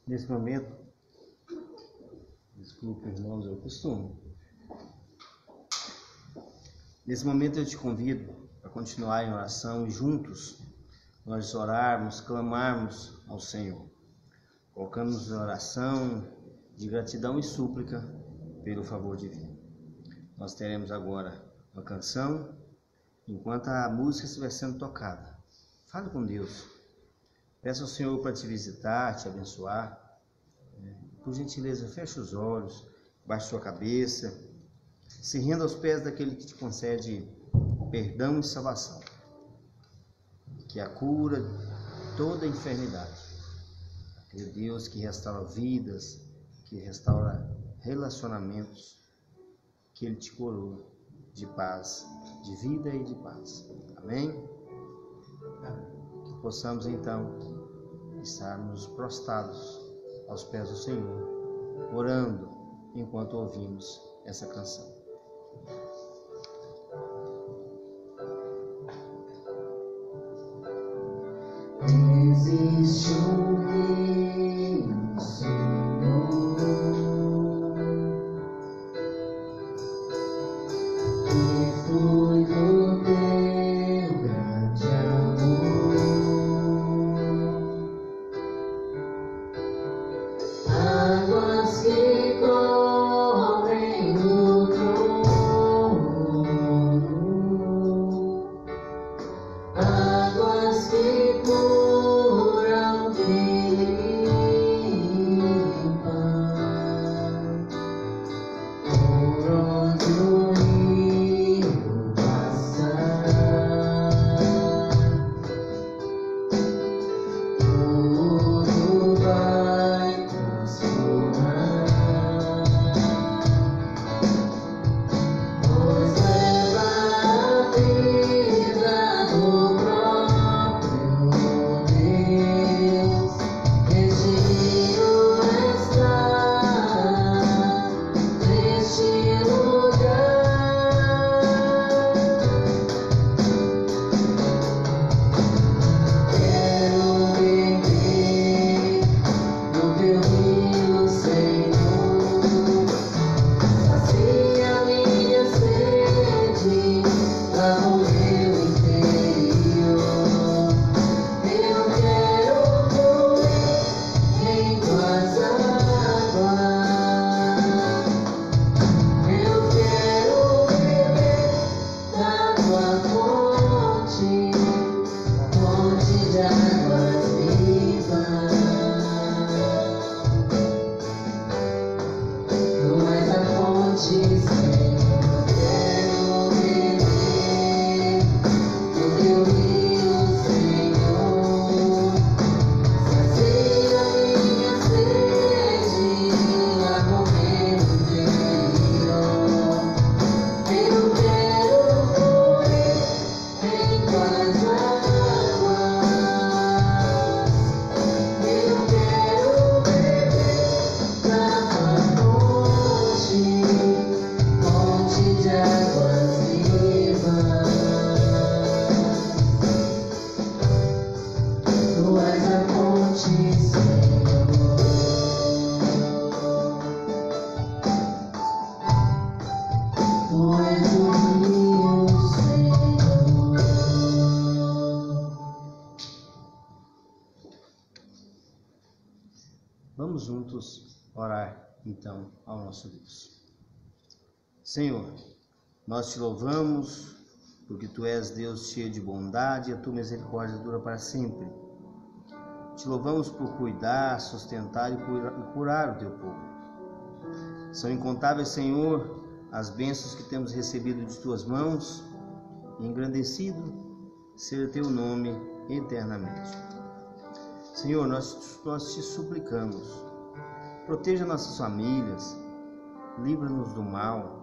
Nesse momento, desculpe, irmãos, eu costumo. Nesse momento eu te convido a continuar em oração e juntos nós orarmos, clamarmos ao Senhor. Colocamos em oração de gratidão e súplica pelo favor divino. Nós teremos agora uma canção, enquanto a música estiver sendo tocada. Fale com Deus. Peça ao Senhor para te visitar, te abençoar. Por gentileza, feche os olhos, baixe sua cabeça, se renda aos pés daquele que te concede perdão e salvação, que é a cura de toda a enfermidade. Aquele Deus que restaura vidas, que restaura relacionamentos, que Ele te coroa de paz, de vida e de paz. Amém? Que possamos então estarmos prostrados aos pés do Senhor, orando enquanto ouvimos essa canção. Existe um reino, Senhor, que flui do teu grande amor, águas que correm no trono. Vamos juntos orar então ao nosso Deus. Senhor, nós te louvamos porque tu és Deus cheio de bondade e a tua misericórdia dura para sempre. Te louvamos por cuidar, sustentar e curar o teu povo. São incontáveis, Senhor, as bênçãos que temos recebido de tuas mãos e engrandecido ser teu nome eternamente. Senhor, nós te suplicamos, proteja nossas famílias, livra-nos do mal,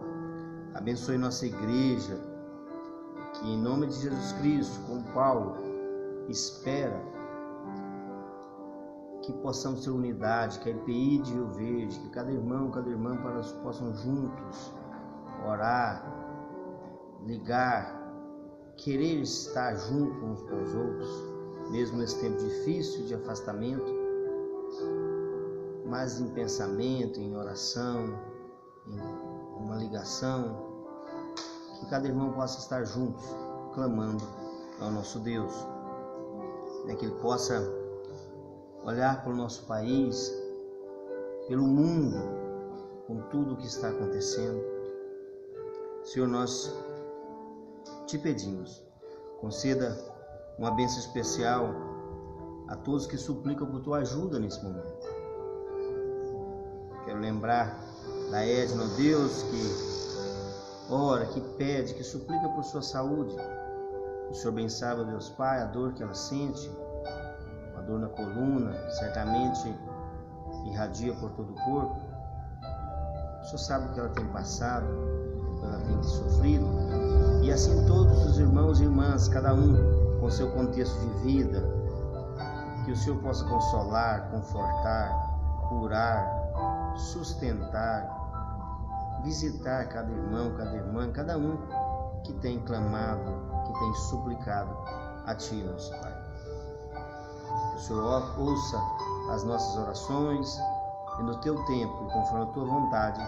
abençoe nossa igreja, que em nome de Jesus Cristo, como Paulo espera, que possamos ter unidade, que a IPI de Rio Verde, que cada irmão, cada irmã possam juntos orar, ligar, querer estar juntos uns com os outros, mesmo nesse tempo difícil de afastamento, mas em pensamento, em oração, em uma ligação, que cada irmão possa estar juntos, clamando ao nosso Deus, que Ele possa olhar para o nosso país, pelo mundo, com tudo o que está acontecendo. Senhor, nós te pedimos, conceda uma bênção especial a todos que suplicam por tua ajuda nesse momento. Quero lembrar da Edna, Deus, que ora, que pede, que suplica por sua saúde. O Senhor bem sabe, Deus Pai, a dor que ela sente, a dor na coluna, certamente irradia por todo o corpo. O Senhor sabe o que ela tem passado, o que ela tem sofrido, e assim todos os irmãos e irmãs, cada um com seu contexto de vida, que o Senhor possa consolar, confortar, curar, sustentar, visitar cada irmão, cada irmã, cada um que tem clamado, que tem suplicado a Ti, nosso Pai. Que o Senhor ouça as nossas orações e no Teu tempo e conforme a Tua vontade,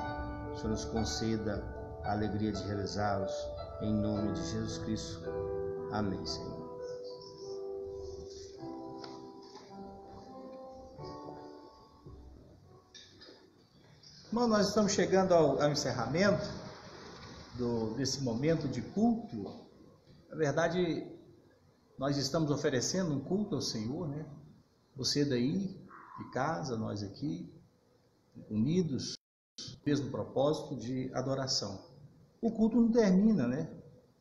o Senhor nos conceda a alegria de realizá-los, em nome de Jesus Cristo. Amém, Senhor. Irmão, nós estamos chegando ao encerramento desse momento de culto. Na verdade, nós estamos oferecendo um culto ao Senhor, né? Você daí, de casa, nós aqui, unidos, no mesmo propósito de adoração. O culto não termina, né?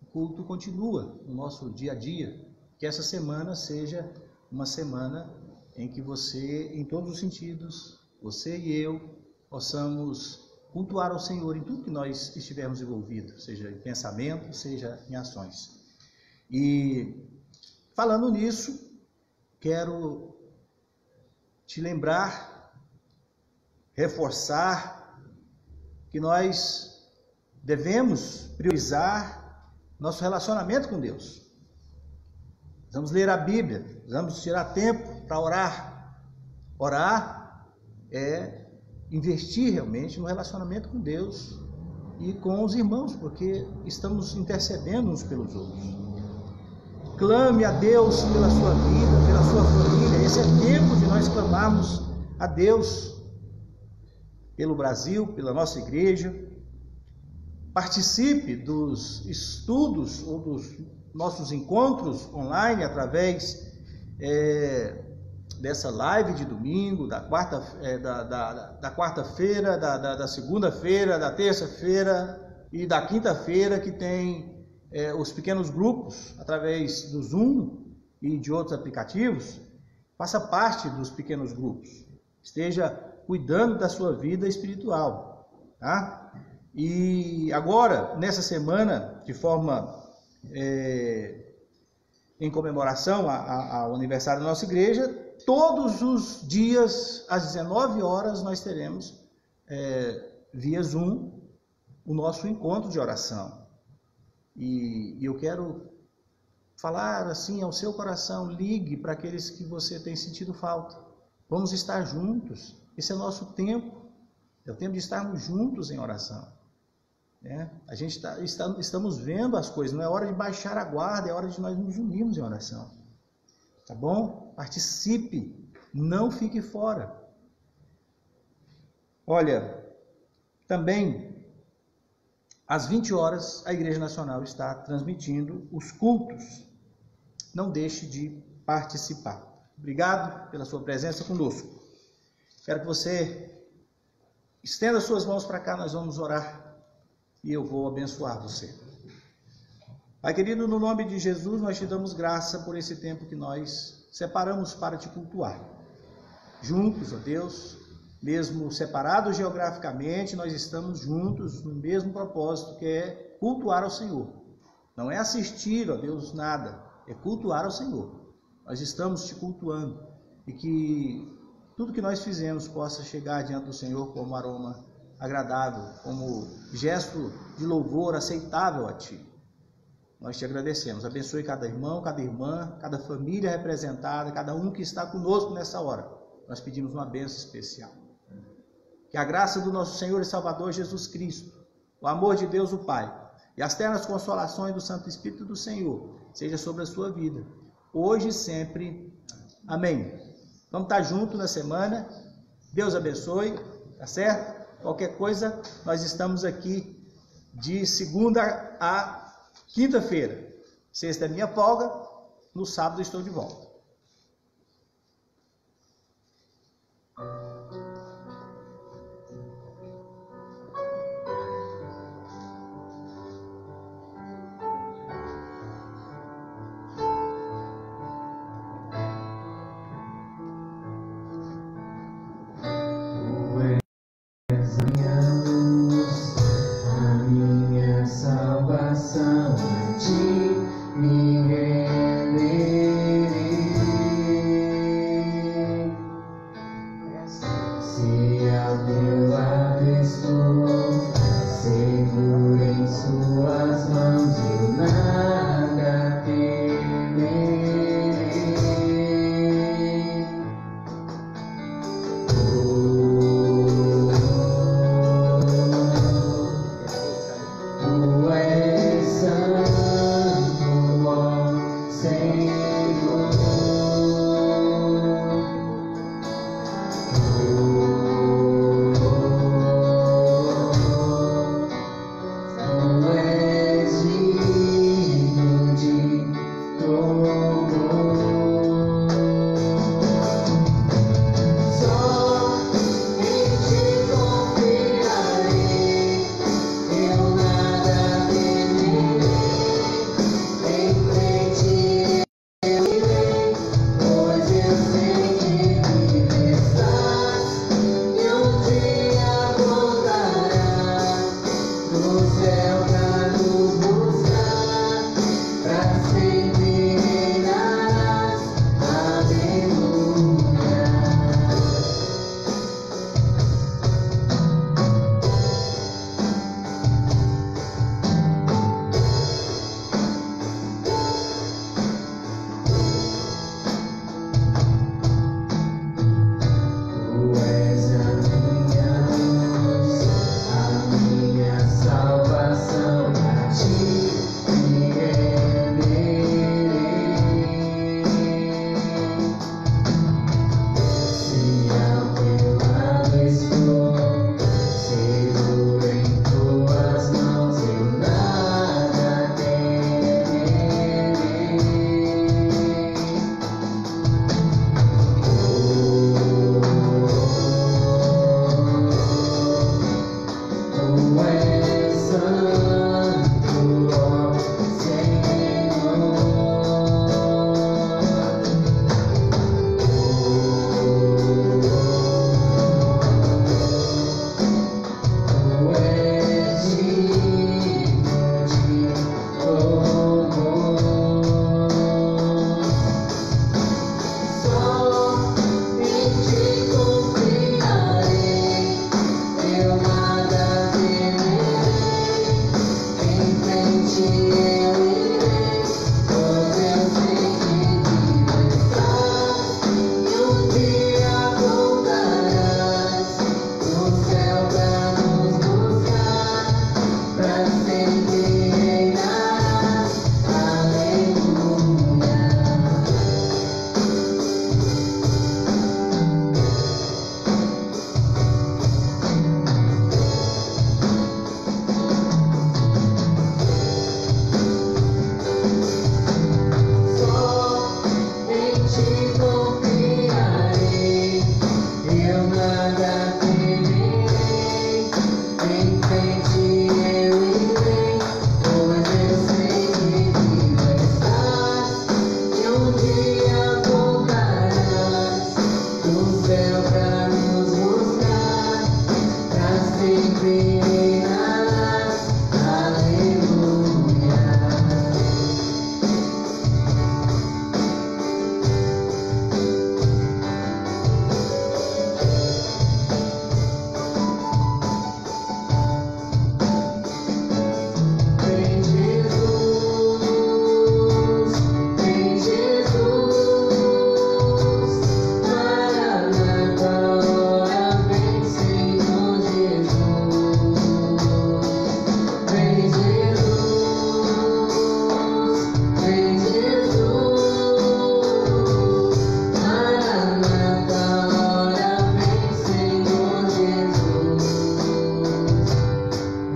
O culto continua no nosso dia a dia. Que essa semana seja uma semana em que você, em todos os sentidos, você e eu, possamos cultuar ao Senhor em tudo que nós estivermos envolvidos, seja em pensamento, seja em ações. E falando nisso, quero te lembrar, reforçar que nós devemos priorizar nosso relacionamento com Deus. Vamos ler a Bíblia, vamos tirar tempo para orar. Orar é investir realmente no relacionamento com Deus e com os irmãos, porque estamos intercedendo uns pelos outros. Clame a Deus pela sua vida, pela sua família. Esse é tempo de nós clamarmos a Deus pelo Brasil, pela nossa igreja. Participe dos estudos ou dos nossos encontros online através dessa live de domingo, da quarta-feira, da segunda-feira, da terça-feira e da quinta-feira, que tem os pequenos grupos através do Zoom e de outros aplicativos. Faça parte dos pequenos grupos, esteja cuidando da sua vida espiritual, tá? E agora, nessa semana, de forma em comemoração ao aniversário da nossa igreja, todos os dias, às 19 horas, nós teremos, via Zoom, o nosso encontro de oração. E eu quero falar assim ao seu coração: ligue para aqueles que você tem sentido falta. Vamos estar juntos. Esse é o nosso tempo. É o tempo de estarmos juntos em oração. A gente estamos vendo as coisas. Não é hora de baixar a guarda, é hora de nós nos unirmos em oração. Tá bom? Participe. Não fique fora. Olha, também às 20 horas a Igreja Nacional está transmitindo os cultos. Não deixe de participar. Obrigado pela sua presença conosco. Quero que você estenda suas mãos para cá, nós vamos orar e eu vou abençoar você. Pai querido, no nome de Jesus, nós te damos graça por esse tempo que nós separamos para te cultuar. Juntos, ó Deus, mesmo separados geograficamente, nós estamos juntos no mesmo propósito, que é cultuar ao Senhor. Não é assistir, ó Deus, nada, é cultuar ao Senhor. Nós estamos te cultuando e que tudo que nós fizemos possa chegar diante do Senhor como aroma agradável, como gesto de louvor aceitável a Ti. Nós te agradecemos. Abençoe cada irmão, cada irmã, cada família representada, cada um que está conosco nessa hora. Nós pedimos uma bênção especial. Que a graça do nosso Senhor e Salvador Jesus Cristo, o amor de Deus o Pai e as ternas consolações do Santo Espírito do Senhor seja sobre a sua vida, hoje e sempre. Amém. Vamos estar juntos na semana. Deus abençoe, tá certo? Qualquer coisa, nós estamos aqui de segunda a quinta-feira. Sexta é minha folga, no sábado estou de volta.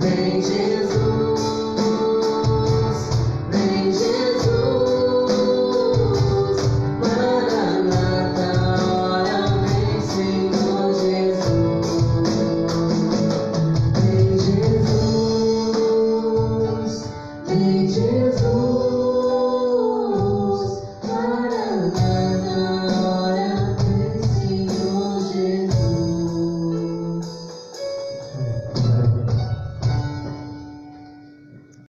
Vem Jesus, vem Jesus, Maranata, ora vem Senhor Jesus. Vem Jesus, vem Jesus.